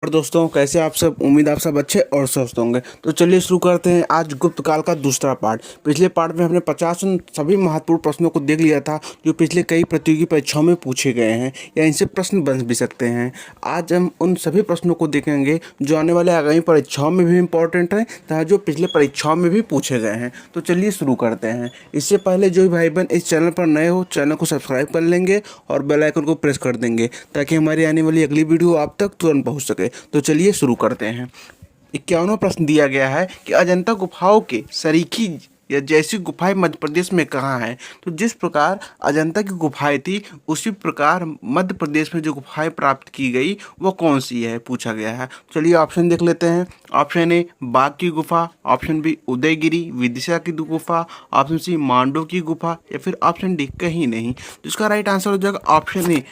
और दोस्तों, कैसे आप सब? उम्मीद आप सब अच्छे और स्वस्थ होंगे। तो चलिए शुरू करते हैं आज गुप्त काल का दूसरा पार्ट। पिछले पार्ट में हमने 50 उन सभी महत्वपूर्ण प्रश्नों को देख लिया था जो पिछले कई प्रतियोगी परीक्षाओं में पूछे गए हैं या इनसे प्रश्न बन भी सकते हैं। आज हम उन सभी प्रश्नों को देखेंगे जो आने वाले आगामी परीक्षाओं में भी इम्पोर्टेंट हैं तथा जो पिछले परीक्षाओं में भी पूछे गए हैं। तो चलिए शुरू करते हैं। इससे पहले जो भाई बहन इस चैनल पर नए हो, चैनल को सब्सक्राइब कर लेंगे और बेल आइकन को प्रेस कर देंगे ताकि हमारी आने वाली अगली वीडियो आप तक तुरंत पहुंच सके। तो चलिए शुरू करते हैं। 51वां प्रश्न दिया गया है कि अजंता गुफाओं के सरीखी या जैसी गुफाएं मध्य प्रदेश में कहाँ हैं। तो जिस प्रकार अजंता की गुफाएं थी उसी प्रकार मध्य प्रदेश में जो गुफाएं प्राप्त की गई वो कौन सी है, पूछा गया है। चलिए ऑप्शन देख लेते हैं। ऑप्शन ए बाघ की गुफा, ऑप्शन बी उदयगिरी विदिशा की गुफा, ऑप्शन सी मांडव की गुफा या फिर ऑप्शन डी कहीं नहीं। तो इसका राइट आंसर हो जाएगा ऑप्शन ए,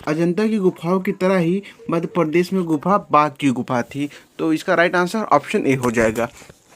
अजंता की गुफाओं की तरह ही मध्य प्रदेश में गुफा बाघ की गुफा थी। तो इसका राइट आंसर ऑप्शन ए हो जाएगा।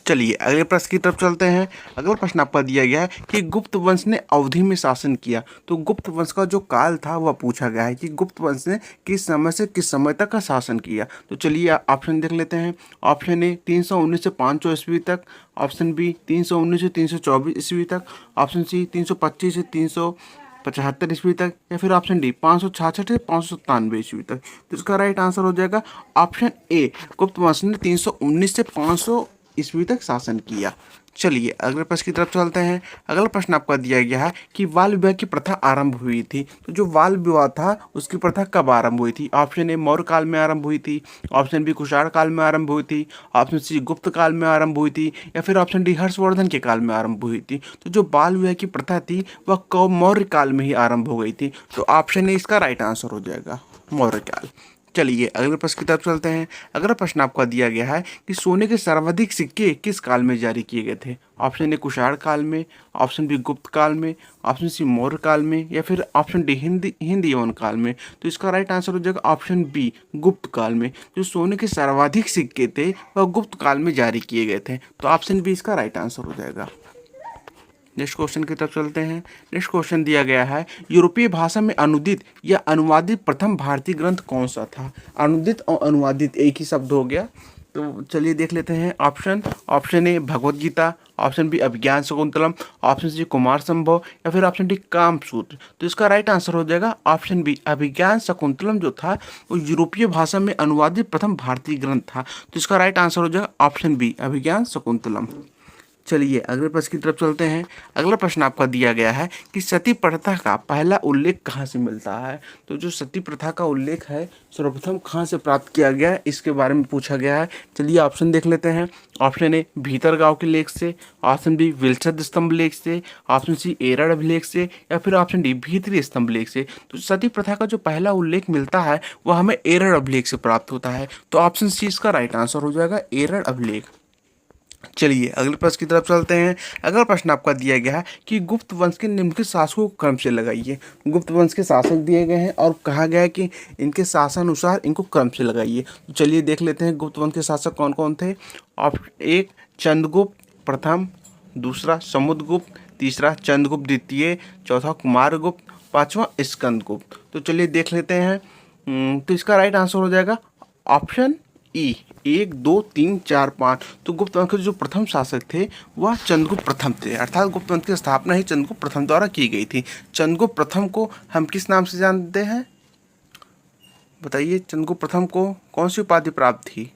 चलिए अगले प्रश्न की तरफ चलते हैं। अगला प्रश्न आपका दिया गया है कि गुप्त वंश ने अवधि में शासन किया। तो गुप्त वंश का जो काल था वह पूछा गया है कि गुप्त वंश ने किस समय से किस समय तक का शासन किया। तो चलिए ऑप्शन देख लेते हैं। ऑप्शन ए 319 से 500 ईस्वी तक, ऑप्शन बी 319 से 324 ईस्वी तक, ऑप्शन सी 325 से 375 ईस्वी तक या फिर ऑप्शन डी 566 से 597 ईस्वी तक। तो इसका राइट आंसर हो जाएगा ऑप्शन ए, गुप्त वंश ने 319 से 500 ईस्वी तक शासन किया। चलिए अगले प्रश्न की तरफ चलते हैं। अगला प्रश्न आपका दिया गया है कि बाल विवाह की प्रथा आरंभ हुई थी। तो जो बाल विवाह था उसकी प्रथा कब आरंभ हुई थी। ऑप्शन ए मौर्य काल में आरंभ हुई थी, ऑप्शन बी कुषाण काल में आरंभ हुई थी, ऑप्शन सी गुप्त काल में आरंभ हुई थी या फिर ऑप्शन डी हर्षवर्धन के काल में आरंभ हुई थी। तो जो बाल विवाह की प्रथा थी वह कब मौर्य काल में ही आरंभ हो गई थी। तो ऑप्शन ए इसका राइट आंसर हो जाएगा, मौर्य काल। चलिए अगले प्रश्न की तरफ चलते हैं। अगला प्रश्न आपका दिया गया है कि सोने के सर्वाधिक सिक्के किस काल में जारी किए गए थे। ऑप्शन ए कुषाण काल में, ऑप्शन बी गुप्त काल में, ऑप्शन सी मौर्य काल में या फिर ऑप्शन डी हिंदी यवन काल में। तो इसका राइट आंसर हो जाएगा ऑप्शन बी, गुप्त काल में। जो सोने के सर्वाधिक सिक्के थे वह गुप्त काल में जारी किए गए थे। तो ऑप्शन बी इसका राइट आंसर हो जाएगा। नेक्स्ट क्वेश्चन की तरफ चलते हैं। नेक्स्ट क्वेश्चन दिया गया है यूरोपीय भाषा में अनुदित या अनुवादित प्रथम भारतीय ग्रंथ कौन सा था। अनुदित और अनुवादित एक ही शब्द हो गया। तो चलिए देख लेते हैं option. Option A Bhagavad Gita, option B Abhijnana Shakuntalam, option C Kumara Sambhava या फिर ऑप्शन डी कामसूत्र। तो इसका राइट आंसर हो जाएगा ऑप्शन बी, अभिज्ञान शकुंतलम जो था वो यूरोपीय भाषा में अनुवादित प्रथम भारतीय ग्रंथ था। तो इसका राइट आंसर हो जाएगा ऑप्शन बी, अभिज्ञान शकुंतलम। चलिए अगले प्रश्न की तरफ चलते हैं। अगला प्रश्न आपका दिया गया है कि सती प्रथा का पहला उल्लेख कहाँ से मिलता है। तो जो सती प्रथा का उल्लेख है सर्वप्रथम कहाँ से प्राप्त किया गया है इसके बारे में पूछा गया है। चलिए ऑप्शन देख लेते हैं। ऑप्शन ए भीतरगांव के लेख से, ऑप्शन बी विलसद स्तंभ लेख से, ऑप्शन सी एरड़ अभिलेख से या फिर ऑप्शन डी भीतरी स्तंभ लेख से। तो सती प्रथा का जो पहला उल्लेख मिलता है वह हमें एरड़ अभिलेख से प्राप्त होता है। तो ऑप्शन सी इसका राइट आंसर हो जाएगा, एरड़ अभिलेख। चलिए अगले प्रश्न की तरफ चलते हैं। अगला प्रश्न आपका दिया गया है कि गुप्त वंश के निम्नलिखित शासकों को क्रम से लगाइए। गुप्त वंश के शासक दिए गए हैं और कहा गया है कि इनके शासनानुसार इनको क्रम से लगाइए। तो चलिए देख लेते हैं गुप्त वंश के शासक कौन कौन थे। ऑप्शन एक चंद्रगुप्त प्रथम, दूसरा समुद्रगुप्त, तीसरा चंद्रगुप्त द्वितीय, चौथा कुमारगुप्त, पांचवा स्कंदगुप्त। तो चलिए देख लेते हैं। तो इसका राइट आंसर हो जाएगा ऑप्शन ई, 1 2 3 4 5। तो गुप्त वंश के जो प्रथम शासक थे वह चंद्रगुप्त प्रथम थे, अर्थात गुप्त वंश की स्थापना ही चंद्रगुप्त प्रथम द्वारा की गई थी। चंद्रगुप्त प्रथम को हम किस नाम से जानते हैं, बताइए। चंद्रगुप्त प्रथम को कौन सी उपाधि प्राप्त थी।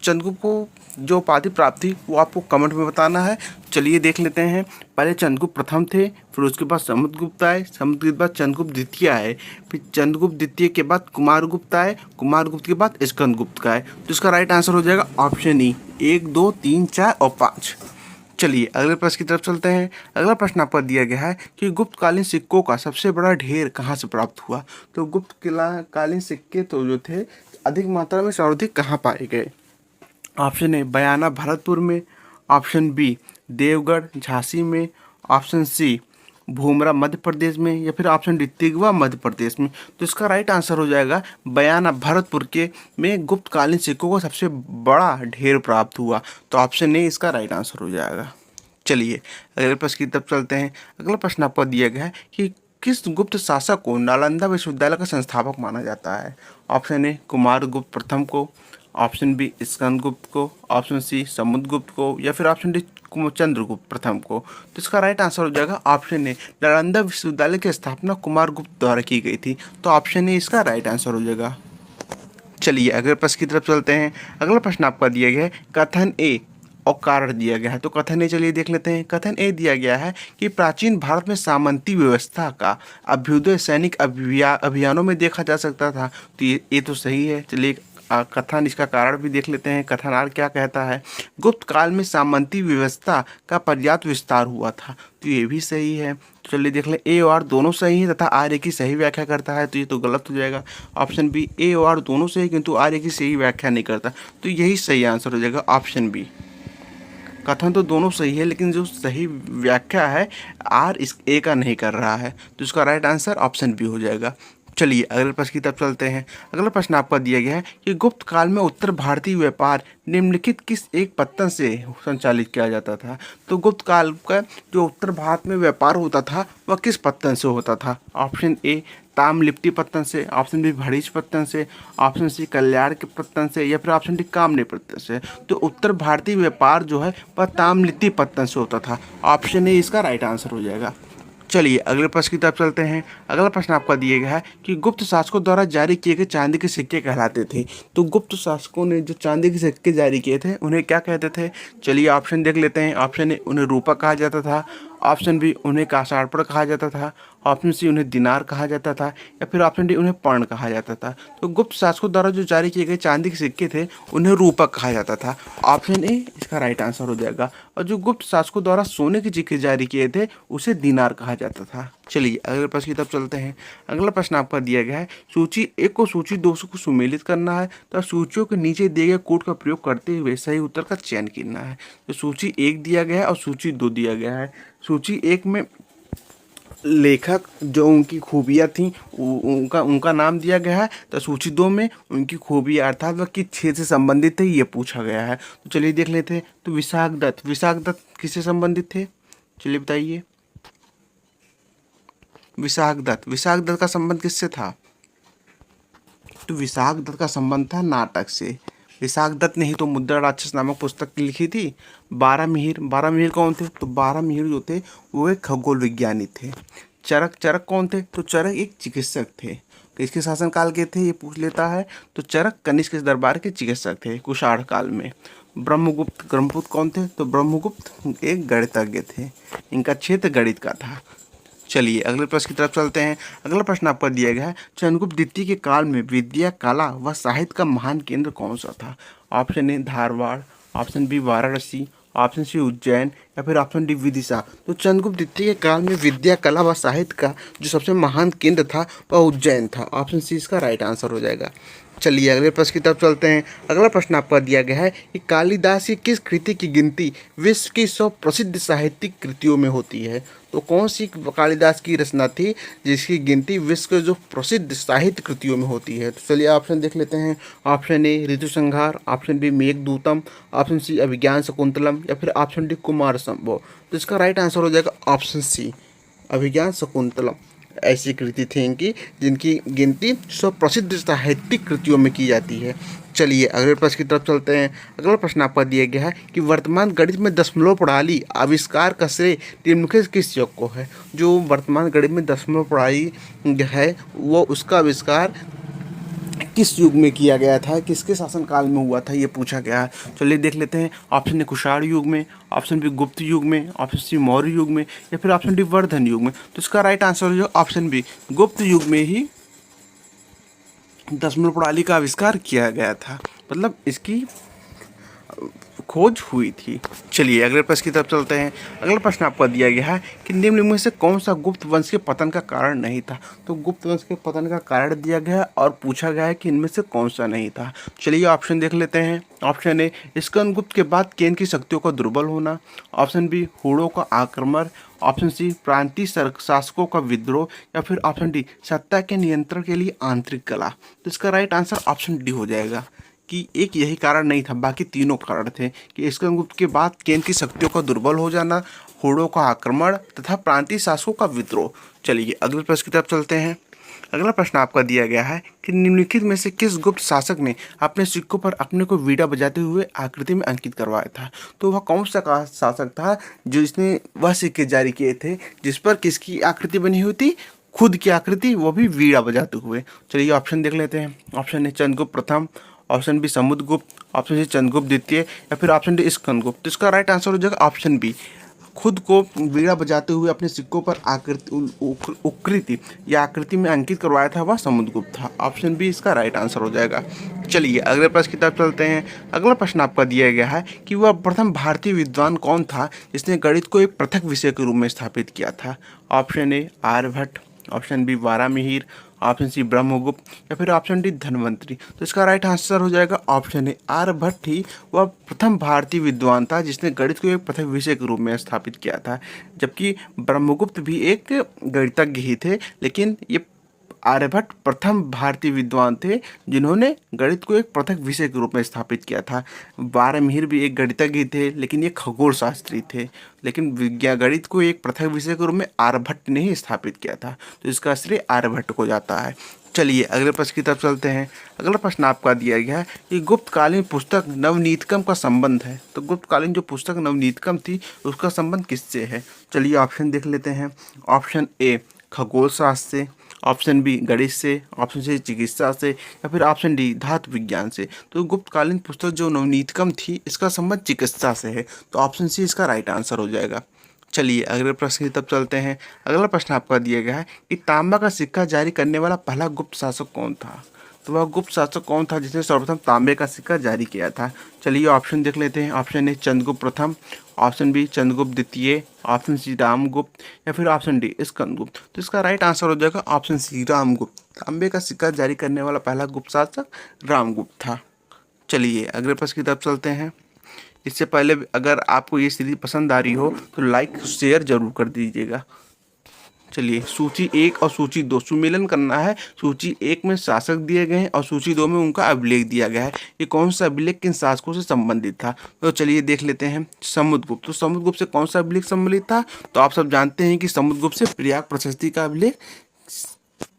चंद्रगुप्त को जो उपाधि प्राप्त थी वो आपको कमेंट में बताना है। चलिए देख लेते हैं। पहले चंद्रगुप्त प्रथम थे, फिर उसके बाद समुद्रगुप्त आए, समुद्रगुप्त के बाद चंद्रगुप्त द्वितीय आए, फिर चंद्रगुप्त द्वितीय के बाद कुमारगुप्त आए, कुमारगुप्त के बाद स्कंदगुप्त का आए। तो इसका राइट आंसर हो जाएगा ऑप्शन ई, 1 2 3 4 और 5। चलिए अगले प्रश्न की तरफ चलते हैं। अगला प्रश्न आपको दिया गया है कि गुप्तकालीन सिक्कों का सबसे बड़ा ढेर कहाँ से प्राप्त हुआ। तो गुप्तकालीन सिक्के तो जो थे अधिक मात्रा में सर्वाधिक कहाँ पाए गए। ऑप्शन ए बयाना भरतपुर में, ऑप्शन बी देवगढ़ झांसी में, ऑप्शन सी भूमरा मध्य प्रदेश में या फिर ऑप्शन डी तिगवा मध्य प्रदेश में। तो इसका राइट आंसर हो जाएगा बयाना भरतपुर के में गुप्तकालीन सिक्कों को सबसे बड़ा ढेर प्राप्त हुआ। तो ऑप्शन ए इसका राइट आंसर हो जाएगा। चलिए अगले प्रश्न की तरफ चलते हैं। अगला प्रश्न आपको दिया गया है कि किस गुप्त शासक को नालंदा विश्वविद्यालय का संस्थापक माना जाता है। ऑप्शन ए कुमारगुप्त प्रथम को, ऑप्शन बी स्कंदगुप्त को, ऑप्शन सी समुद्रगुप्त को, या फिर ऑप्शन डी चंद्रगुप्त प्रथम को। तो इसका राइट आंसर हो जाएगा ऑप्शन ए, नालंदा विश्वविद्यालय की स्थापना कुमार गुप्त द्वारा की गई थी। तो ऑप्शन ए इसका राइट आंसर हो जाएगा। चलिए अगले प्रश्न की तरफ चलते हैं। अगला प्रश्न आपका दिया गया है कथन ए और कारण दिया गया है। तो कथन ए चलिए देख लेते हैं। कथन ए दिया गया है कि प्राचीन भारत में सामंती व्यवस्था का अभ्युदय सैनिक अभियानों में देखा जा सकता था। तो ये तो सही है। चलिए कथन इसका कारण भी देख लेते हैं। कथन आर क्या कहता है, गुप्त काल में सामंती व्यवस्था का पर्याप्त विस्तार हुआ था। तो ये भी सही है। तो चलिए देख लें, ए और आर दोनों सही है तथा आर्य की सही व्याख्या करता है। तो ये तो गलत हो जाएगा। ऑप्शन बी, ए और आर दोनों सही किंतु आर्य की सही व्याख्या नहीं करता। तो यही सही आंसर हो जाएगा ऑप्शन बी। कथन तो दोनों सही है लेकिन जो सही व्याख्या है आर इस ए का नहीं कर रहा है। तो इसका राइट आंसर ऑप्शन बी हो जाएगा। चलिए अगले प्रश्न की तरफ चलते हैं। अगला प्रश्न आपका दिया गया है कि गुप्त काल में उत्तर भारतीय व्यापार निम्नलिखित किस एक पत्तन से संचालित किया जाता था। तो गुप्त काल का जो उत्तर भारत में व्यापार होता था वह किस पत्तन से होता था। ऑप्शन ए ताम्रलिप्ति पत्तन से, ऑप्शन बी भड़िज पत्तन से, ऑप्शन सी कल्याण के पत्तन से, या फिर ऑप्शन डी कामने पत्तन से। तो उत्तर भारतीय व्यापार जो है वह ताम्रलिप्ति पत्तन से होता था। ऑप्शन ए इसका राइट आंसर हो जाएगा। चलिए अगले प्रश्न की तरफ चलते हैं। अगला प्रश्न आपका दिया गया है कि गुप्त शासकों द्वारा जारी किए गए चांदी के सिक्के कहलाते थे। तो गुप्त शासकों ने जो चांदी के सिक्के जारी किए थे उन्हें क्या कहते थे। चलिए ऑप्शन देख लेते हैं। ऑप्शन ए उन्हें रूपक कहा जाता था, ऑप्शन बी उन्हें कासार्पण कहा जाता था, ऑप्शन सी उन्हें दिनार कहा जाता था, या फिर ऑप्शन डी उन्हें पर्ण कहा जाता था। तो गुप्त शासकों द्वारा जो जारी किए गए चांदी के सिक्के थे उन्हें रूपक कहा जाता था। ऑप्शन ए इसका राइट आंसर हो जाएगा। और जो गुप्त शासकों द्वारा सोने के सिक्के जारी किए थे उसे दिनार कहा जाता था। चलिए अगले प्रश्न की तरफ चलते हैं। अगला प्रश्न आपका दिया गया है सूची 1 को सूची 2 को सुमेलित करना है तो सूचियों के नीचे दिए गए कोड का प्रयोग करते हुए सही उत्तर का चयन करना है। तो सूची 1 दिया गया है और सूची 2 दिया गया है। सूची 1 में लेखक जो उनकी खूबियाँ थीं उनका नाम दिया गया है। तो सूची 2 में उनकी खूबियाँ अर्थात वह किस क्षेत्र से संबंधित थे ये पूछा गया है। तो चलिए देख लेते हैं। तो विशाख दत्त किससे संबंधित थे, चलिए बताइए। विशाख दत्त का संबंध किससे था। तो विशाख दत्त का संबंध था नाटक से। विशाख दत्त ने ही तो मुद्रा राक्षस नामक पुस्तक लिखी थी। 12 मिहिर कौन थे। तो 12 मिहिर जो थे वो एक खगोल विज्ञानी थे। चरक कौन थे। तो चरक एक चिकित्सक थे। किसके शासनकाल के थे ये पूछ लेता है। तो चरक कनिष्क के दरबार के चिकित्सक थे कुषाण काल में। ब्रह्मगुप्त कौन थे। तो ब्रह्मगुप्त एक गणितज्ञ थे, इनका क्षेत्र गणित का था। चलिए अगले प्रश्न की तरफ चलते हैं। अगला प्रश्न आपको दिया गया है चंद्रगुप्त द्वितीय के काल में विद्या, कला व साहित्य का महान केंद्र कौन सा था। Option A Dharwad, option B Varanasi, option C Ujjain, या फिर ऑप्शन डी विदिशा। तो चंद्रगुप्त द्वितीय के काल में विद्या, कला व साहित्य का जो सबसे महान केंद्र था वह उज्जैन था। ऑप्शन सी इसका राइट आंसर हो जाएगा। चलिए अगले प्रश्न की तरफ चलते हैं। अगला प्रश्न आपका दिया गया है कि कालिदास की किस कृति की गिनती विश्व की 100 प्रसिद्ध साहित्यिक कृतियों में होती है। तो कौन सी कालिदास की रचना थी जिसकी गिनती विश्व के जो प्रसिद्ध साहित्य कृतियों में होती है। तो चलिए ऑप्शन देख लेते हैं। Option A Ritusamhara, option B Meghadutam, option C Abhijnana Shakuntalam, या फिर ऑप्शन डी कुमार संभव। तो इसका राइट आंसर हो जाएगा ऑप्शन सी अभिज्ञान शकुंतलम। ऐसी कृति थी इनकी जिनकी गिनती 100 प्रसिद्ध साहित्यिक कृतियों में की जाती है। चलिए अगले प्रश्न की तरफ चलते हैं। अगला प्रश्न आपका दिया गया है कि वर्तमान गणित में दशमलव प्रणाली आविष्कार का श्रेय निम्नलिखित किस युग को है। जो वर्तमान गणित में दशमलव प्रणाली है वो उसका आविष्कार किस युग में किया गया था, किसके शासनकाल में हुआ था ये पूछा गया है। चलिए देख लेते हैं। ऑप्शन ए कुषाण युग में, ऑप्शन बी गुप्त युग में, ऑप्शन सी मौर्य युग में, या फिर ऑप्शन डी वर्धन युग में। तो इसका राइट आंसर जो ऑप्शन बी गुप्त युग में ही दशमलव प्रणाली का आविष्कार किया गया था, मतलब इसकी खोज हुई थी। चलिए अगले प्रश्न की तरफ चलते हैं। अगला प्रश्न आपका दिया गया है कि निम्न में से कौन सा गुप्त वंश के पतन का कारण नहीं था। तो गुप्त वंश के पतन का कारण दिया गया है और पूछा गया है कि इनमें से कौन सा नहीं था। चलिए ऑप्शन देख लेते हैं। ऑप्शन ए स्कंदगुप्त के बाद केन की शक्तियों का दुर्बल होना, ऑप्शन बी हुड़ों का आक्रमण, ऑप्शन सी प्रांतीय शासकों का विद्रोह, या फिर ऑप्शन डी सत्ता के नियंत्रण के लिए आंतरिक कला। तो इसका राइट आंसर ऑप्शन डी हो जाएगा कि एक यही कारण नहीं था, बाकी तीनों कारण थे कि स्कंदगुप्त के बाद केन की शक्तियों का दुर्बल हो जाना, हुड़ों का आक्रमण तथा प्रांतीय शासकों का विद्रोह। चलिए अगले प्रश्न की तरफ चलते हैं। अगला प्रश्न आपका दिया गया है कि निम्नलिखित में से किस गुप्त शासक ने अपने सिक्कों पर अपने को वीणा बजाते हुए आकृति में अंकित करवाया था। तो वह कौन सा शासक था जिसने वह सिक्के जारी किए थे जिस पर किसकी आकृति बनी हुई थी, खुद की आकृति, वो भी वीणा बजाते हुए। चलिए ऑप्शन देख लेते हैं। ऑप्शन ए चंद्रगुप्त प्रथम, option B Samudragupta, option C Chandragupta द्वितीय या फिर ऑप्शन डी स्कंदगुप्त। तो इसका राइट आंसर हो जाएगा ऑप्शन बी, खुद को वीणा बजाते हुए अपने सिक्कों पर आकृति या आकृति में अंकित करवाया था वह समुद्रगुप्त था। ऑप्शन बी इसका राइट आंसर हो जाएगा। चलिए अगले प्रश्न की तरफ चलते हैं। अगला प्रश्न आपका दिया गया है कि वह प्रथम भारतीय विद्वान कौन था जिसने गणित को एक पृथक विषय के रूप में स्थापित किया था। Option A Aryabhata, option B Varahamihira, option C Brahmagupta या फिर ऑप्शन डी धन्वंतरी। तो इसका राइट आंसर हो जाएगा ऑप्शन ए आर्यभट्ट ही वह प्रथम भारतीय विद्वान था जिसने गणित को एक पृथक विषय के रूप में स्थापित किया था। जबकि ब्रह्मगुप्त भी एक गणितज्ञ ही थे, लेकिन ये आर्यभट्ट प्रथम भारतीय विद्वान थे जिन्होंने गणित को एक पृथक विषय के रूप में स्थापित किया था। वारामिहिर भी एक गणितज्ञ थे, लेकिन ये खगोल शास्त्री थे। लेकिन विज्ञान गणित को एक पृथक विषय के रूप में आर्यभट्ट ने ही स्थापित किया था, तो इसका श्रेय आर्यभट्ट को जाता है। चलिए अगले प्रश्न की तरफ चलते हैं। अगला प्रश्न आपका दिया गया है कि गुप्तकालीन पुस्तक नवनीतकम का संबंध है। तो गुप्तकालीन जो पुस्तक नवनीतकम थी उसका संबंध किससे है। चलिए ऑप्शन देख लेते हैं। ऑप्शन ए खगोल शास्त्र से, ऑप्शन बी गणित से, ऑप्शन सी चिकित्सा से या फिर ऑप्शन डी धातु विज्ञान से। तो गुप्तकालीन पुस्तक जो नवनीतकम थी इसका संबंध चिकित्सा से है, तो ऑप्शन सी इसका राइट आंसर हो जाएगा। चलिए अगले प्रश्न की तरफ चलते हैं। अगला प्रश्न आपका दिया गया है कि तांबा का सिक्का जारी करने वाला पहला गुप्त शासक कौन था। तो वह गुप्त शासक कौन था जिसने सर्वप्रथम तांबे का सिक्का जारी किया था। चलिए ऑप्शन देख लेते हैं। ऑप्शन ए चंद्रगुप्त प्रथम, ऑप्शन बी चंद्रगुप्त द्वितीय, ऑप्शन सी रामगुप्त या फिर ऑप्शन डी स्कंदगुप्त। तो इसका राइट आंसर हो जाएगा ऑप्शन सी रामगुप्त। तांबे का सिक्का जारी करने वाला पहला गुप्त शासक रामगुप्त था। चलिए अगले प्रश्न की तरफ चलते हैं। इससे पहले अगर आपको ये सीरीज पसंद आ रही हो तो लाइक शेयर जरूर कर दीजिएगा। चलिए सूची 1 और सूची 2 सुमेलन करना है। सूची 1 में शासक दिए गए हैं और सूची 2 में उनका अभिलेख दिया गया है। ये कौन सा अभिलेख किन शासकों से संबंधित था, तो चलिए देख लेते हैं। समुद्रगुप्त, तो समुद्रगुप्त से कौन सा अभिलेख संबंधित था, तो आप सब जानते हैं कि समुद्रगुप्त से प्रयाग प्रशस्ति का अभिलेख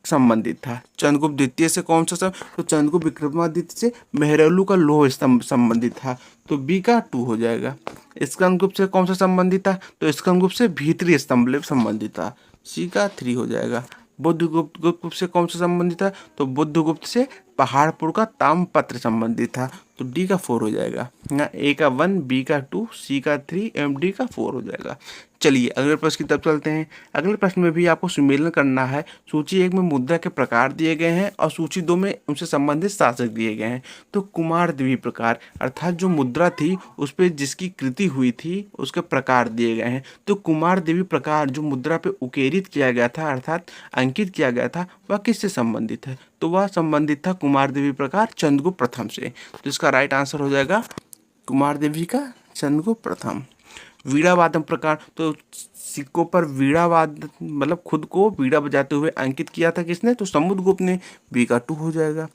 संबंधित था। चंद्रगुप्त द्वितीय से कौन सा तो चंद्रगुप्त विक्रमादित्य से मेहरौली का लौह स्तंभ संबंधित था, तो बी का 2 हो जाएगा। स्कंदगुप्त से कौन सा संबंधित था, तो स्कंदगुप्त से भीतरी स्तंभ संबंधित था, सी का 3 हो जाएगा। बुद्धगुप्त से कौन सा संबंधित था, तो बुद्धगुप्त से पहाड़पुर का ताम्रपत्र संबंधित था, तो डी का 4 हो जाएगा। यहाँ ए का 1, बी का 2, सी का 3 एवं डी का 4 हो जाएगा। चलिए अगले प्रश्न की तरफ चलते हैं। अगले प्रश्न में भी आपको सुमेलन करना है। सूची 1 में मुद्रा के प्रकार दिए गए हैं और सूची 2 में उनसे संबंधित शासक दिए गए हैं। तो कुमार देवी प्रकार अर्थात जो मुद्रा थी उस पर जिसकी कृति हुई थी उसके प्रकार दिए गए हैं। तो कुमार देवी प्रकार जो मुद्रा पे उकेरित किया गया था अर्थात अंकित किया गया था वह किससे संबंधित है, तो वह संबंधित था कुमार देवी प्रकार चंद्रगुप्त प्रथम से। तो इसका राइट आंसर हो जाएगा कुमार देवी का चंद्रगुप्त प्रथम। वीणावादन प्रकार, तो सिक्कों पर वीणावादन मतलब खुद को वीणा बजाते हुए अंकित किया था किसने, तो समुद्रगुप्त ने, बी का 2 हो जाएगा।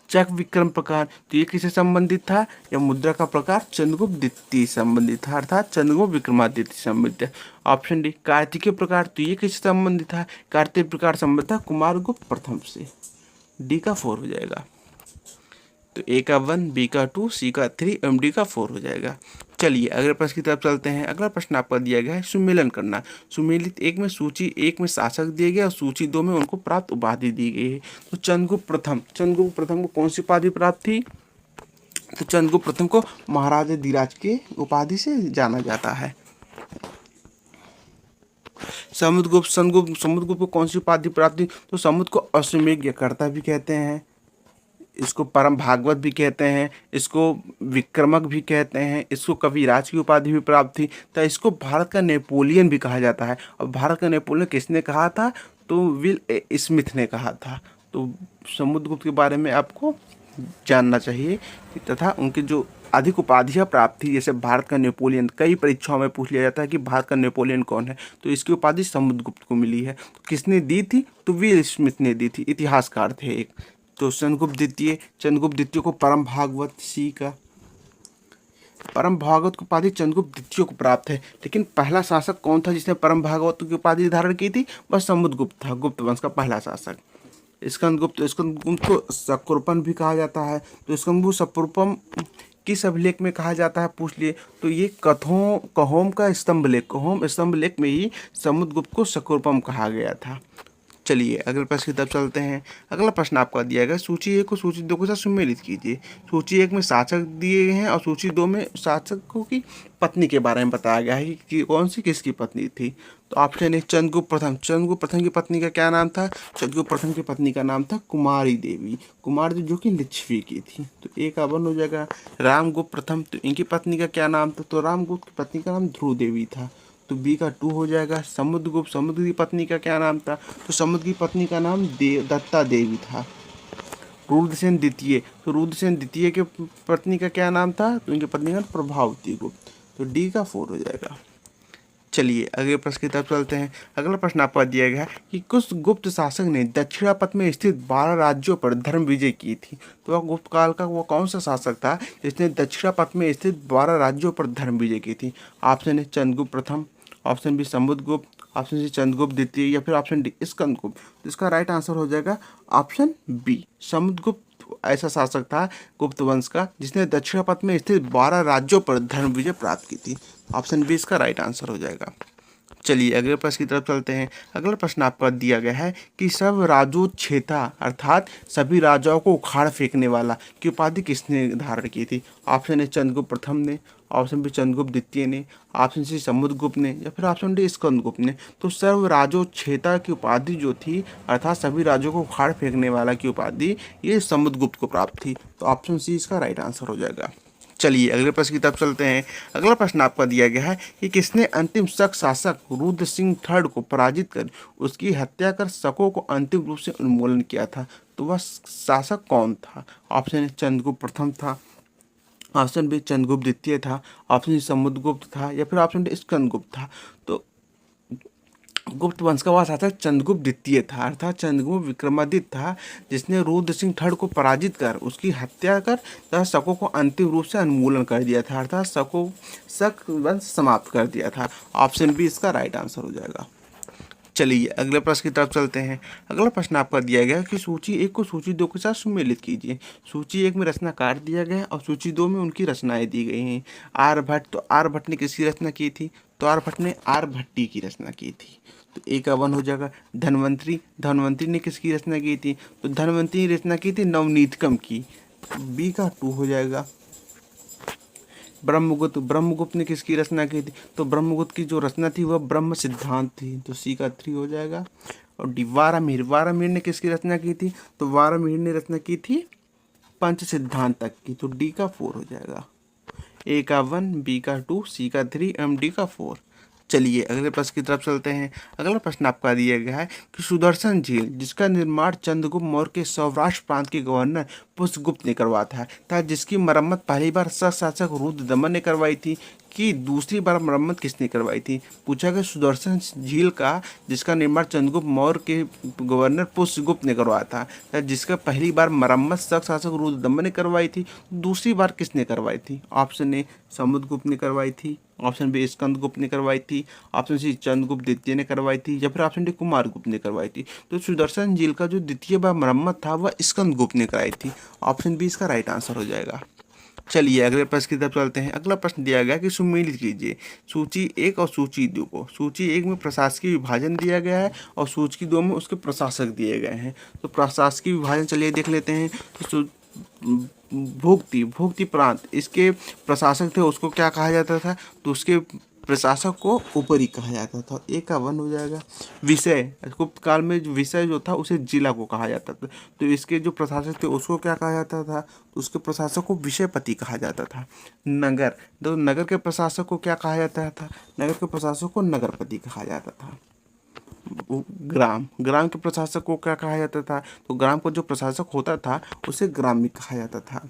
चक विक्रम प्रकार, तो ये किससे संबंधित था, या मुद्रा का प्रकार चंद्रगुप्त द्वितीय संबंधित था अर्थात चंद्रगुप्त विक्रमादित्य संबंधित है। ऑप्शन डी कार्तिकेय प्रकार, तो ये किससे संबंधित था, कार्तिक प्रकार संबंधित था कुमारगुप्त प्रथम से, डी का 4 हो जाएगा। तो ए का 1, बी का 2, सी का 3 एम डी का 4 हो जाएगा। चलिए अगले प्रश्न की तरफ चलते हैं। अगला प्रश्न आपका दिया गया है सुमेलन करना। सुमेलित 1 में सूची 1 में शासक दिए गए और सूची 2 में उनको प्राप्त उपाधि दी गई है। तो चंद्रगुप्त प्रथम को कौन सी उपाधि प्राप्त थी, तो चंद्रगुप्त प्रथम को महाराजा धीराज के उपाधि से जाना जाता है। समुद्रगुप्त को कौन सी उपाधि प्राप्त थी, तो समुद्र को अश्वमेधकर्ता भी कहते हैं, इसको परम भागवत भी कहते हैं, इसको विक्रमक भी कहते हैं, इसको कविराज की उपाधि भी प्राप्त थी। तो इसको भारत का नेपोलियन भी कहा जाता है। और भारत का नेपोलियन किसने कहा था, तो विल स्मिथ ने कहा था। तो समुद्रगुप्त के बारे में आपको जानना चाहिए तथा उनके जो अधिक उपाधियाँ प्राप्त थी, जैसे भारत का नेपोलियन, कई परीक्षाओं में पूछ लिया जाता है कि भारत का नेपोलियन कौन है, तो इसकी उपाधि समुद्रगुप्त को मिली है। तो किसने दी थी, तो विल स्मिथ ने दी थी, इतिहासकार थे एक। तो चंद्रगुप्त द्वितीय को परम भागवत, सी का परम भागवत की उपाधि चंद्रगुप्त द्वितीय को प्राप्त है। लेकिन पहला शासक कौन था जिसने परम भागवत की उपाधि धारण की थी, वह समुद्रगुप्त था, गुप्त वंश का पहला शासक। स्कंदगुप्त को शकुरपन भी कहा जाता है। तो स्कंदगुप्त शकुरपन किस अभिलेख में कहा जाता है पूछ लिए, तो ये कहोम का स्तंभ लेख, कहोम स्तंभ लेख में ही समुद्रगुप्त को शकुरपम कहा गया था। चलिए अगले प्रश्न की तरफ चलते हैं। अगला प्रश्न आपका दिया गया, सूची 1 को सूची 2 के साथ सुमेलित कीजिए। सूची 1 में शासक दिए गए हैं और सूची 2 में शासकों की पत्नी के बारे में बताया गया है कि कौन सी किसकी पत्नी थी। तो ऑप्शन है चंद्रगुप्त प्रथम। चंद्रगुप्त प्रथम की पत्नी का क्या नाम था? चंद्रगुप्त प्रथम की पत्नी का नाम था कुमारी देवी, कुमारी देवी जो कि लिच्छवी की थी। तो एक का वन हो जाएगा। रामगुप्त प्रथम, तो इनकी पत्नी का क्या नाम था? तो रामगुप्त की पत्नी का नाम ध्रुव देवी था। तो बी का 2 हो जाएगा। समुद्रगुप्त, समुद्र की पत्नी का क्या नाम था? तो समुद्र की पत्नी का नाम दत्ता देवी था। रुद्रसेन द्वितीय, तो रुद्रसेन द्वितीय के पत्नी का क्या नाम था? तो उनकी पत्नी का प्रभावती गुप्त। तो डी का 4 हो जाएगा। चलिए अगले प्रश्न की तरफ चलते हैं। अगला प्रश्न आपको दिया गया है कि कुछ गुप्त शासक ने दक्षिणापथ में स्थित 12 राज्यों पर धर्म विजय की थी। तो वह गुप्त काल का वो कौन सा शासक था जिसने दक्षिणापथ में स्थित 12 राज्यों पर धर्म विजय की थी? ऑप्शन है चंद्रगुप्त प्रथम, option B Samudragupta, option C Chandragupta द्वितीय या फिर ऑप्शन डी स्कंदगुप्त। तो इसका राइट आंसर हो जाएगा ऑप्शन बी समुद्रगुप्त। ऐसा शासक था गुप्त वंश का जिसने दक्षिणापथ में स्थित 12 राज्यों पर धर्म विजय प्राप्त की थी। ऑप्शन बी इसका राइट आंसर हो जाएगा। चलिए अगले प्रश्न की तरफ चलते हैं। अगला प्रश्न आपका दिया गया है कि सब राजोच्छेता अर्थात सभी राजाओं को उखाड़ फेंकने वाला की उपाधि किसने धारण की थी? ऑप्शन ए चंद्रगुप्त प्रथम ने, ऑप्शन बी चंद्रगुप्त द्वितीय ने, ऑप्शन सी समुद्रगुप्त ने या फिर ऑप्शन डी स्कंदगुप्त ने। तो सर्व राजोच्छेता की उपाधि जो थी अर्थात सभी राज्यों को उखाड़ फेंकने वाला की उपाधि ये समुद्रगुप्त को प्राप्त थी। तो ऑप्शन सी इसका राइट आंसर हो जाएगा। चलिए अगले प्रश्न की तरफ चलते हैं। अगला प्रश्न आपका दिया गया है कि किसने अंतिम शक शासक रुद्र सिंह थर्ड को पराजित कर उसकी हत्या कर शकों को अंतिम रूप से उन्मूलन किया था? तो वह शासक कौन था? ऑप्शन ए चंद्रगुप्त प्रथम था, ऑप्शन बी चंद्रगुप्त द्वितीय था, ऑप्शन सी समुद्रगुप्त था या फिर ऑप्शन डी स्कंदगुप्त था। तो गुप्त वंश का वह शासक चंद्रगुप्त द्वितीय था अर्थात चंद्रगुप्त विक्रमादित्य था जिसने रुद्र सिंह थर्ड को पराजित कर उसकी हत्या कर तथा शकों को अंतिम रूप से उन्मूलन कर दिया था अर्थात शक वंश समाप्त कर दिया था। ऑप्शन बी इसका राइट आंसर हो जाएगा। चलिए अगले प्रश्न की तरफ चलते हैं। अगला प्रश्न आपका दिया गया है कि सूची 1 को सूची 2 के साथ सुमेलित कीजिए। सूची 1 में रचनाकार दिया गया है और सूची 2 में उनकी रचनाएं दी गई हैं। आर्यभट्ट, तो आर्यभट्ट ने किसकी रचना की थी? तो आर्यभट्ट ने आर्यभट्टी की रचना की थी। तो ए का 1 हो जाएगा। धन्वंतरी, धन्वंतरी ने किसकी रचना की थी? तो धन्वंतरी ने रचना की थी नवनीतकम की। बी का 2 हो जाएगा। ब्रह्मगुप्त, ब्रह्मगुप्त ने किसकी रचना की थी? तो ब्रह्मगुप्त की जो रचना थी वह ब्रह्म सिद्धांत थी। तो सी का 3 हो जाएगा। और डी वारामिहिर, वारामिहिर ने किसकी रचना की थी? तो वारामिहिर ने रचना की थी पंच सिद्धांत तक की। तो डी का 4 हो जाएगा। ए का 1, बी का 2, सी का 3 एम डी का 4। चलिए अगले प्रश्न की तरफ चलते हैं। अगला प्रश्न आपका दिया गया है कि सुदर्शन झील जिसका निर्माण चंद्रगुप्त मौर्य के सौराष्ट्र प्रांत के गवर्नर पुष्यगुप्त ने करवाया था जिसकी मरम्मत पहली बार शासक रुद्रदमन ने करवाई थी कि दूसरी बार मरम्मत किसने करवाई थी? पूछा गया सुदर्शन झील का जिसका निर्माण चंद्रगुप्त मौर्य के गवर्नर पुष्यगुप्त ने करवाया था जिसका पहली बार मरम्मत शासक रुद्रदमन ने करवाई थी, दूसरी बार किसने करवाई थी? ऑप्शन ए समुद्रगुप्त ने करवाई थी, ऑप्शन बी स्कंदगुप्त ने करवाई थी, ऑप्शन सी चंद्रगुप्त द्वितीय ने करवाई थी या फिर ऑप्शन डी कुमारगुप्त ने करवाई थी। तो सुदर्शन झील का जो द्वितीय बार मरम्मत था वह स्कंदगुप्त ने कराई थी। ऑप्शन बी इसका राइट आंसर हो जाएगा। चलिए अगले प्रश्न की तरफ चलते हैं। अगला प्रश्न दिया गया कि सुमेलित कीजिए सूची 1 और सूची 2 को। सूची 1 में प्रशासकीय विभाजन दिया गया है और सूची 2 में उसके प्रशासक दिए गए हैं। तो प्रशासकीय विभाजन चलिए देख लेते हैं। तो भोक्ति प्रांत इसके प्रशासक थे उसको क्या कहा जाता था? तो उसके प्रशासक को ऊपरी कहा जाता था। एक का 1 हो जाएगा। विषय, गुप्त काल में जो विषय जो था उसे जिला को कहा जाता था। तो इसके जो प्रशासक थे उसको क्या कहा जाता था? तो उसके प्रशासक को विषयपति कहा जाता था। नगर, तो नगर के प्रशासक को क्या कहा जाता था? नगर के प्रशासक को नगरपति कहा जाता था। ग्राम, ग्राम के प्रशासक को क्या कहा जाता था? तो ग्राम को जो प्रशासक होता था उसे ग्राम्य कहा जाता था।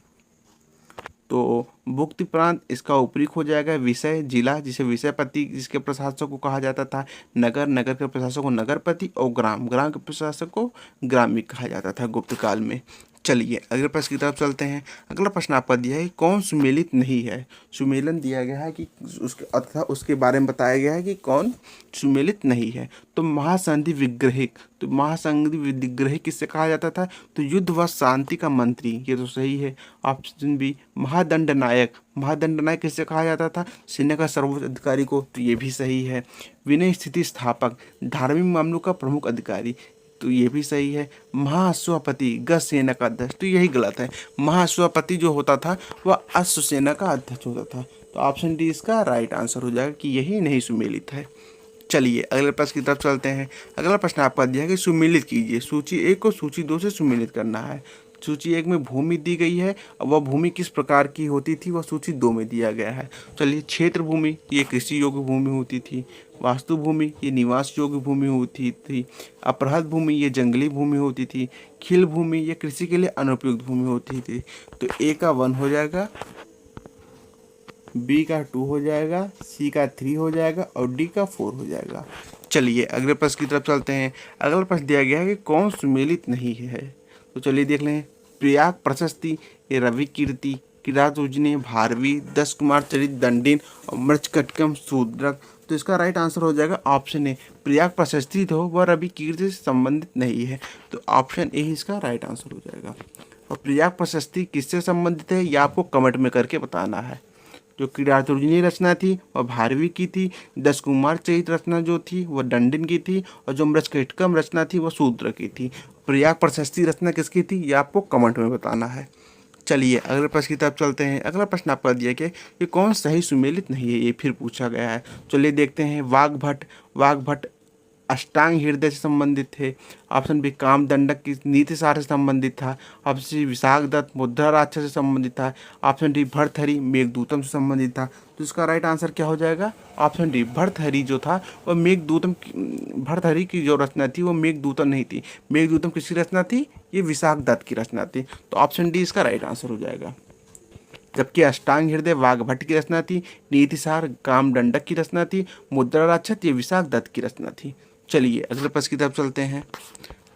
तो भुक्ति प्रांत इसका ऊपरी हो जाएगा। विषय, जिला जिसे विषयपति जिसके प्रशासक को कहा जाता था। नगर, नगर के प्रशासक को नगरपति और ग्राम, ग्राम के प्रशासक को ग्राम्य कहा जाता था गुप्त काल में। चलिए अगले प्रश्न की तरफ चलते हैं। अगला प्रश्न आपका दिया है कौन सुमेलित नहीं है। सुमेलन दिया गया है कि उसके अथवा उसके बारे में बताया गया है कि कौन सुमेलित नहीं है। तो महासंधि विग्रहिक, तो महासंधि विग्रहिक किससे कहा जाता था, तो युद्ध व शांति का मंत्री, ये तो सही है। ऑप्शन बी महादंड नायक, महादंड नायक किससे कहा जाता था, सेना का सर्वोच्च अधिकारी को, तो ये भी सही है। विनय स्थिति स्थापक, धार्मिक मामलों का प्रमुख अधिकारी, तो ये भी सही है। महाअश्वपति ग सेना का अध्यक्ष, तो यही गलत है। महाअश्वपति जो होता था वह अश्व सेना का अध्यक्ष होता था। तो ऑप्शन डी इसका राइट आंसर हो जाएगा कि यही नहीं सुमेलित है। चलिए अगले प्रश्न की तरफ चलते हैं। अगला प्रश्न आपका दिया है कि सुमेलित कीजिए। सूची 1 को सूची 2 से सुमेलित करना है। सूची 1 में भूमि दी गई है और वह भूमि किस प्रकार की होती थी, वह सूची 2 में दिया गया है। चलिए क्षेत्र भूमि ये कृषि योग्य भूमि होती थी। वास्तु भूमि ये निवास योग्य भूमि होती थी। अपराध भूमि ये जंगली भूमि होती थी। खिल भूमि ये कृषि के लिए अनुपयुक्त भूमि होती थी। तो ए का 1 हो जाएगा, बी का 2 हो जाएगा, सी का 3 हो जाएगा और डी का 4 हो जाएगा। चलिए अगले प्रश्न की तरफ चलते हैं। अगला प्रश्न दिया गया है कि कौन सुमेलित नहीं है। तो चलिए देख लें। प्रयाग प्रशस्ति ये रवि कीर्ति, किरात उजने, भारवी, 10 कुमार चरित, दंडिन और मृच्छकटकम शूद्रक। तो इसका राइट आंसर हो जाएगा ऑप्शन ए। प्रयाग प्रशस्ति तो वह रवि कीर्ति से संबंधित नहीं है, तो ऑप्शन ए इसका राइट आंसर हो जाएगा। और प्रयाग प्रशस्ति किससे संबंधित है ये आपको कमेंट में करके बताना है। जो किरातुर्जनी रचना थी वह भारवी की थी। 10 कुमार चरित रचना जो थी वह दंडिन की थी और जो मृच्छकटकम रचना थी वह शूद्र की थी। प्रयाग प्रशस्ति रचना किसकी थी ये आपको कमेंट में बताना है। चलिए अगले प्रश्न की तरफ चलते हैं। अगला प्रश्न आपका दिया कि ये कौन सही सुमेलित नहीं है, ये फिर पूछा गया है। चलिए देखते हैं। वाग्भट, वाग्भट अष्टांग हृदय से संबंधित थे। ऑप्शन बी कामदंडक की नीति सार से संबंधित था। ऑप्शन सी विशाख दत्त मुद्रा राक्षस से संबंधित था। ऑप्शन डी भर्तहरि मेघदूतम से संबंधित था। तो इसका राइट आंसर क्या हो जाएगा, ऑप्शन डी भर्तहरि जो था वह मेघदूतम, भर्तहरि की जो रचना थी वो मेघदूतम नहीं थी। मेघदूतम किसकी रचना थी, ये विशाख दत्त की रचना थी। तो ऑप्शन डी इसका राइट आंसर हो जाएगा। जबकि अष्टांग हृदय वाग्भट की रचना थी, नीतिसार कामदंडक की रचना थी, मुद्रा राक्षस ये विशाख दत्त की रचना थी। चलिए अगले प्रश्न की तरफ चलते हैं।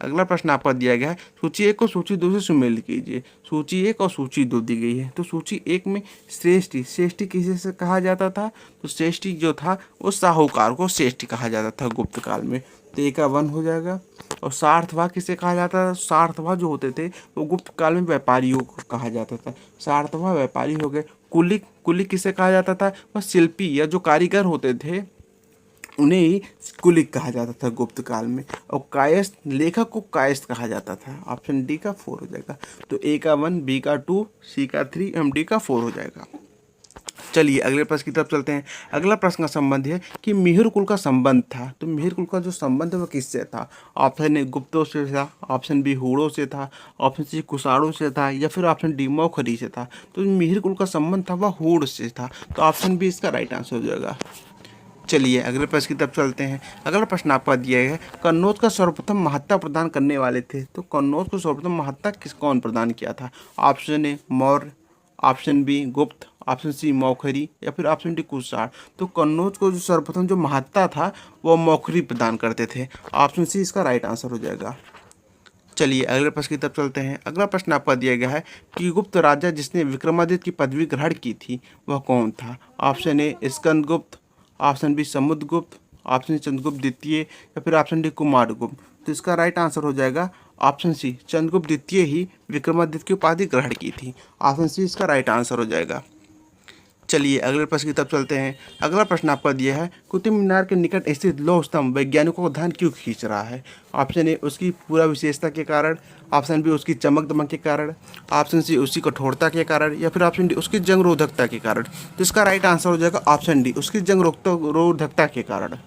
अगला प्रश्न आपका दिया गया है सूची 1 को सूची 2 से सुमेलित कीजिए। सूची 1 और सूची 2 दी गई है। तो सूची 1 में श्रेष्ठी, श्रेष्ठी किसे से कहा जाता था, तो श्रेष्ठी जो था वो साहूकार को श्रेष्ठी कहा जाता था गुप्त काल में। तो ए का 1 हो जाएगा। और सार्थवा किसे कहा जाता था, सार्थवा जो होते थे वो गुप्त काल में व्यापारियों को कहा जाता था। सार्थवा व्यापारी हो गए। कुलिक, कुलिक किसे कहा जाता था, वह शिल्पी या जो कारीगर होते थे उन्हें ही कुलिक कहा जाता था गुप्त काल में। और कायस्थ, लेखक को कायस्थ कहा जाता था। ऑप्शन डी का 4 हो जाएगा। तो ए का 1, बी का 2, सी का 3 एवं डी का 4 हो जाएगा। चलिए अगले प्रश्न की तरफ चलते हैं। अगला प्रश्न का संबंध है कि मिहिर कुल का संबंध था। तो मिहिर कुल का जो संबंध है वह किससे था। ऑप्शन ए गुप्तों से था, ऑप्शन बी हूणों से था, ऑप्शन सी कुषाणों से था या फिर ऑप्शन डी मौखरी से था। तो मिहिर कुल का संबंध था वह हूण से था। तो ऑप्शन बी इसका राइट आंसर हो जाएगा। चलिए अगले प्रश्न की तरफ चलते हैं। अगला प्रश्न आपका दिया है कन्नौज का सर्वप्रथम महत्ता प्रदान करने वाले थे। तो कन्नौज को सर्वप्रथम महत्ता कौन प्रदान किया था। Option A Maurya, option B Gupta, option C Maukhari या फिर ऑप्शन डी कुषाण। तो कन्नौज को जो सर्वप्रथम जो महत्ता था वो मौखरी प्रदान करते थे। ऑप्शन सी इसका राइट आंसर हो जाएगा। चलिए अगले प्रश्न की तरफ चलते हैं। अगला प्रश्न आपका दिया गया है कि गुप्त राजा जिसने विक्रमादित्य की पदवी ग्रहण की थी वह कौन था। Option A Skandagupta, option B Samudragupta, option C Chandragupta द्वितीय या फिर ऑप्शन डी कुमारगुप्त। तो इसका राइट आंसर हो जाएगा ऑप्शन सी चंद्रगुप्त द्वितीय ही विक्रमादित्य की उपाधि ग्रहण की थी। ऑप्शन सी इसका राइट आंसर हो जाएगा। चलिए अगले प्रश्न की तरफ चलते हैं। अगला प्रश्न आपका दिया है कुतुब मीनार के निकट स्थित लौह स्तंभ वैज्ञानिकों को ध्यान क्यों खींच रहा है। ऑप्शन ए उसकी पूरा विशेषता के कारण, ऑप्शन बी उसकी चमक दमक के कारण, ऑप्शन सी उसकी कठोरता के कारण या फिर ऑप्शन डी उसकी जंग रोधकता के कारण। तो इसका राइट आंसर हो जाएगा ऑप्शन डी उसकी जंग रोधकता के कारण।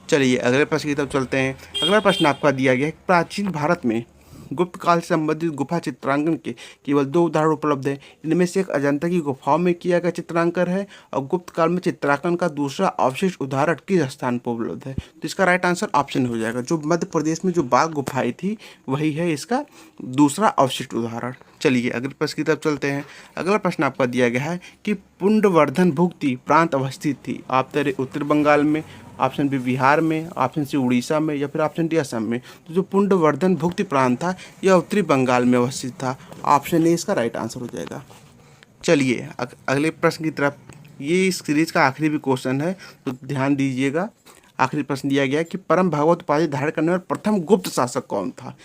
चलिए अगले प्रश्न की तरफ चलते हैं। अगला प्रश्न आपका दिया गया है प्राचीन भारत में गुप्त काल से संबंधित गुफा चित्रांकन के केवल 2 उदाहरण उपलब्ध हैं। इनमें से एक अजंता की गुफाओं में किया गया चित्रांकन है और गुप्त काल में चित्रांकन का दूसरा अवशिष्ट उदाहरण किस स्थान पर उपलब्ध है। तो इसका राइट आंसर ऑप्शन हो जाएगा जो मध्य प्रदेश में जो बाघ गुफाएं थी वही है इसका दूसरा अवशिष्ट उदाहरण। चलिए अगले प्रश्न की तरफ चलते हैं। अगला प्रश्न आपका दिया गया है कि पुंडवर्धन भुक्ति प्रांत अवस्थित थी। आप तेरे उत्तर बंगाल में, ऑप्शन बी बिहार में, ऑप्शन सी उड़ीसा में, या फिर ऑप्शन डी असम में। तो जो पुंडवर्धन भुक्ति प्रांत था यह उत्तरी बंगाल में अवस्थित था। ऑप्शन ए इसका राइट आंसर हो जाएगा। चलिए अगले प्रश्न की तरफ। ये इस सीरीज का आखिरी भी क्वेश्चन है, तो ध्यान दीजिएगा। आखिरी प्रश्न दिया गया है कि परम भगवत उपाधि धारण करने वाला प्रथम गुप्त शासक कौन था।